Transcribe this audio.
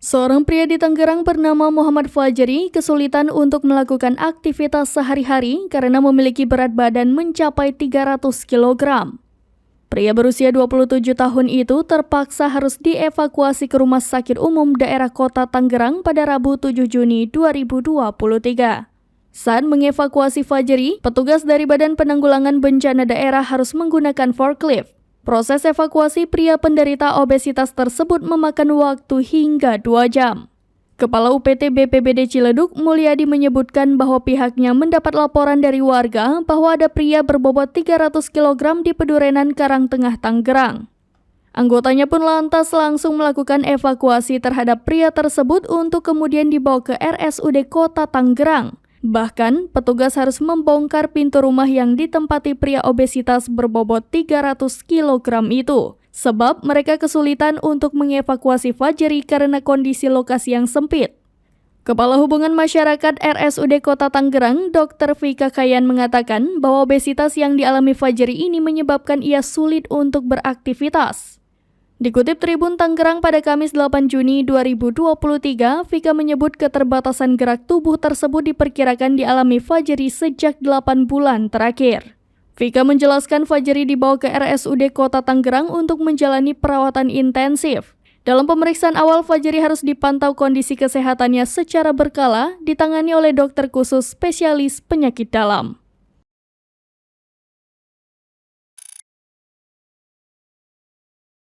Seorang pria di Tangerang bernama Muhammad Fajri kesulitan untuk melakukan aktivitas sehari-hari karena memiliki berat badan mencapai 300 kg. Pria berusia 27 tahun itu terpaksa harus dievakuasi ke Rumah Sakit Umum Daerah Kota Tangerang pada Rabu 7 Juni 2023. Saat mengevakuasi Fajri, petugas dari Badan Penanggulangan Bencana Daerah harus menggunakan forklift. Proses evakuasi pria penderita obesitas tersebut memakan waktu hingga 2 jam. Kepala UPT BPBD Ciledug, Mulyadi, menyebutkan bahwa pihaknya mendapat laporan dari warga bahwa ada pria berbobot 300 kg di Pedurenan Karangtengah, Tangerang. Anggotanya pun lantas langsung melakukan evakuasi terhadap pria tersebut untuk kemudian dibawa ke RSUD Kota Tangerang. Bahkan, petugas harus membongkar pintu rumah yang ditempati pria obesitas berbobot 300 kg itu, sebab mereka kesulitan untuk mengevakuasi Fajri karena kondisi lokasi yang sempit. Kepala Hubungan Masyarakat RSUD Kota Tangerang, Dr. Vika Kayan, mengatakan bahwa obesitas yang dialami Fajri ini menyebabkan ia sulit untuk beraktivitas. Dikutip Tribun Tangerang pada Kamis 8 Juni 2023, Vika menyebut keterbatasan gerak tubuh tersebut diperkirakan dialami Fajri sejak 8 bulan terakhir. Vika menjelaskan Fajri dibawa ke RSUD Kota Tangerang untuk menjalani perawatan intensif. Dalam pemeriksaan awal, Fajri harus dipantau kondisi kesehatannya secara berkala, ditangani oleh dokter khusus spesialis penyakit dalam.